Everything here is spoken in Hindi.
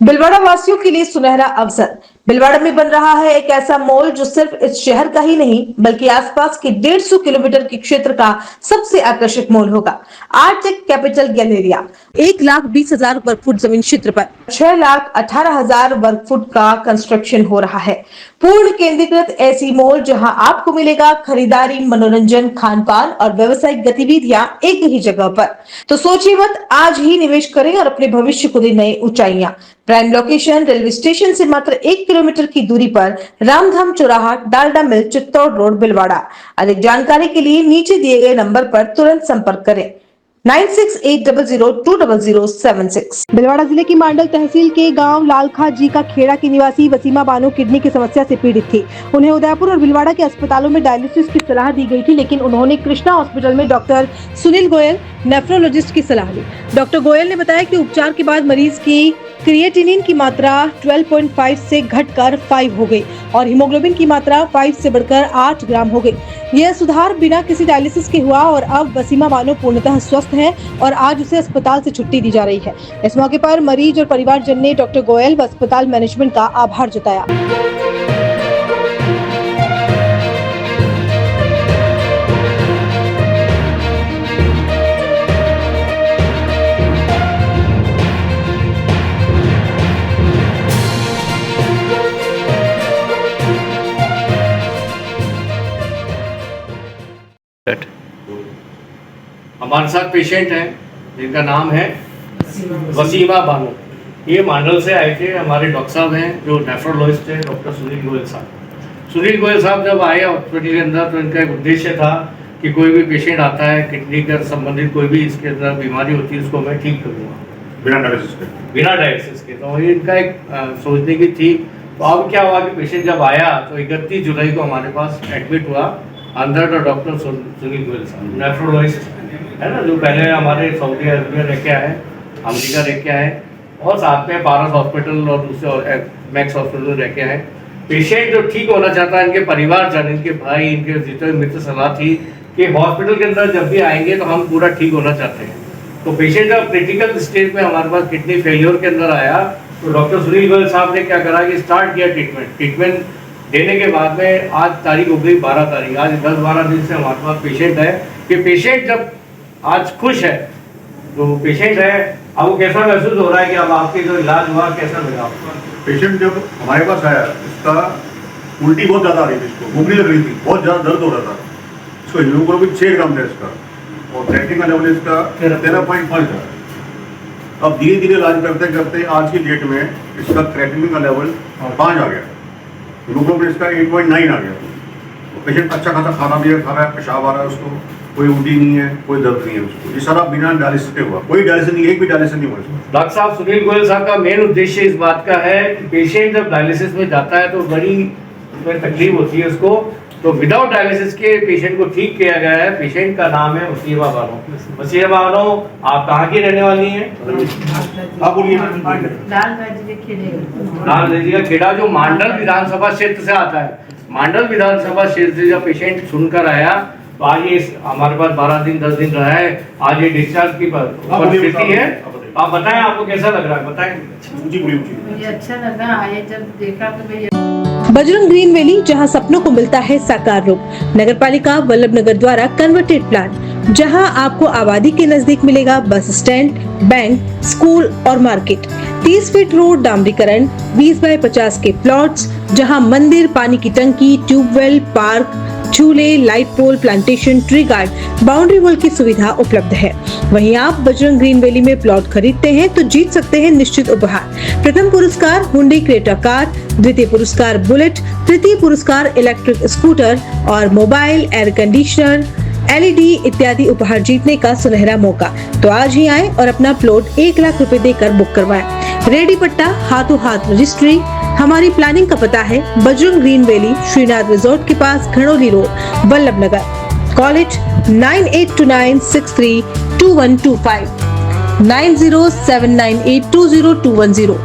भिलवाड़ा वासियों के लिए सुनहरा अवसर। भिलवाड़ा में बन रहा है एक ऐसा मॉल जो सिर्फ इस शहर का ही नहीं बल्कि आसपास के 150 किलोमीटर के क्षेत्र का सबसे आकर्षक मॉल होगा। आर्टेक कैपिटल गैलेरिया 1,20,000 वर्ग फुट जमीन क्षेत्र पर 6,18,000 वर्ग फुट का कंस्ट्रक्शन हो रहा है। पूर्ण केंद्रीकृत ऐसी मॉल जहां आपको मिलेगा खरीदारी, मनोरंजन, खान पान और व्यावसायिक गतिविधियां एक ही जगह पर। तो सोचिए मत, आज ही निवेश करें और अपने भविष्य को दें नई ऊंचाइयां। प्राइम लोकेशन रेलवे स्टेशन से मात्र 1 किलोमीटर की दूरी पर रामधाम चौराहा, डालडा मिल, चित्तौड़ रोड, भिलवाड़ा। अधिक जानकारी के लिए नीचे दिए गए नंबर पर तुरंत संपर्क करें 9680020076। भिलवाड़ा जिले की मांडल तहसील के गांव लालखा जी का खेड़ा की निवासी वसीमा बानो किडनी की समस्या से पीड़ित थी। उन्हें उदयपुर और भिलवाड़ा के अस्पतालों में डायलिसिस की सलाह दी गई थी, लेकिन उन्होंने कृष्णा हॉस्पिटल में डॉक्टर सुनील गोयल, नेफ्रोलॉजिस्ट की सलाह ली। डॉक्टर गोयल ने बताया कि उपचार के बाद मरीज की क्रिएटिनिन की मात्रा 12.5 से घटकर 5 हो गई और हीमोग्लोबिन की मात्रा 5 से बढ़कर 8 ग्राम हो गई। यह सुधार बिना किसी डायलिसिस के हुआ और अब वसीमा बानो पूर्णतः स्वस्थ है और आज उसे अस्पताल से छुट्टी दी जा रही है। इस मौके पर मरीज और परिवारजन ने डॉक्टर गोयल व अस्पताल मैनेजमेंट का आभार जताया। हमारे साथ पेशेंट हैं जिनका नाम है वसीमा बानो। ये मांडल से आए थे। हमारे डॉक्टर साहब हैं जो नेफ्रोलॉजिस्ट हैं, डॉक्टर सुनील गोयल साहब। सुनील गोयल साहब जब आए हॉस्पिटल के अंदर तो इनका एक उद्देश्य था कि कोई भी पेशेंट आता है किडनी का संबंधित कोई भी इसके अंदर बीमारी होती है उसको मैं ठीक करूँगा बिना डायलिसिस के। तो इनका एक सोचने की थी। तो अब क्या हुआ कि पेशेंट जब आया तो 31 जुलाई को हमारे पास एडमिट हुआ अंदर डॉक्टर सुनील गोयल साहब, नेफ्रोलॉजिस्ट है ना, जो पहले हमारे सऊदी अरबिया रह के आए, अमेरिका रह के आए और साथ में पारस हॉस्पिटल और दूसरे मैक्स हॉस्पिटल रह के आए। पेशेंट जो ठीक होना चाहता है, इनके परिवारजन, इनके भाई, इनके जितने मित्र सलाह थी कि हॉस्पिटल के अंदर जब भी आएंगे तो हम पूरा ठीक होना चाहते हैं। तो पेशेंट जब क्रिटिकल स्टेज में हमारे पास किडनी फेलियर के अंदर आया तो डॉक्टर सुनील गोयल साहब ने क्या करा कि स्टार्ट किया ट्रीटमेंट देने के बाद में आज तारीख हो गई 12 तारीख। आज 10-12 दिन से हमारे पास पेशेंट है कि पेशेंट जब आज खुश है तो पेशेंट है अब वो कैसा महसूस हो रहा है कि अब आपके जो इलाज हुआ कैसा लगा आपको? पेशेंट जब हमारे पास आया इसका उल्टी बहुत ज़्यादा आ रही थी, इसको भूख नहीं लग रही थी, बहुत ज़्यादा दर्द हो रहा था। इसको हीमोग्लोबिन 6 ग्राम था इसका और क्रिएटिनिन का लेवल इसका 13.5 था। अब धीरे धीरे इलाज करते करते आज की डेट में इसका क्रिएटिनिन का लेवल 5 आ गया, हीमोग्लोबिन इसका 8.9 आ गया। तो पेशेंट अच्छा खासा खाना भी खा रहा है, पेशाब आ रहा है, उसको कोई उल्टी नहीं है, कोई दर्द नहीं है उसको। ये सारा बिना डायलिसिस के हुआ, कोई डायलिसिस नहीं, एक भी डायलिसिस नहीं हुआ इसको। डॉक्टर साहब सुनील गोयल साहब का मेन उद्देश्य इस बात का है कि पेशेंट जब डायलिसिस में जाता है तो बड़ी तकलीफ होती है उसको, तो विदाउट डायलिसिस के पेशेंट को ठीक किया गया है। पेशेंट का नाम है वसीमा बानो। वसीमा बानो, आप कहाँ की रहने वाली हैं? आप बोलिए। लालगंज का खेड़ा जो मांडल विधानसभा क्षेत्र से आता है। मांडल विधानसभा क्षेत्र से जब पेशेंट सुनकर आया तो आज ये हमारे पास 12 दिन 10 दिन रहा है। आज ये डिस्चार्ज की परिस्थिति है। आप बताएं आपको कैसा लग रहा है, बताएं। मुझे अच्छा लगा, आए जब देखा तो भैया। बजरंग ग्रीन वैली, जहां सपनों को मिलता है साकार रूप। नगरपालिका वल्लभ नगर द्वारा कन्वर्टेड प्लान, जहां आपको आबादी के नजदीक मिलेगा बस स्टैंड, बैंक, स्कूल और मार्केट। 30 फीट रोड डामरीकरण, 20 बाय 50 के प्लॉट्स, जहां मंदिर, पानी की टंकी, ट्यूबवेल, पार्क, झूले, light pole, plantation, tree guard, boundary wall की सुविधा उपलब्ध है। वहीं आप बजरंग ग्रीन वैली में प्लॉट खरीदते हैं तो जीत सकते हैं निश्चित उपहार। प्रथम पुरस्कार हुंडई क्रेटा कार, द्वितीय पुरस्कार बुलेट, तृतीय पुरस्कार इलेक्ट्रिक स्कूटर और मोबाइल, एयर कंडीशनर, LED इत्यादि उपहार जीतने का सुनहरा मौका। तो आज ही आए और अपना प्लॉट 1 लाख रुपए देकर बुक करवाएं। रेडी पट्टा, हाथों हाथ रजिस्ट्री। हमारी प्लानिंग का पता है Bajrang green valley, Shrinath resort के पास, घड़ोली रोड, वल्लभ नगर। कॉलेज 9829632125 9079820210।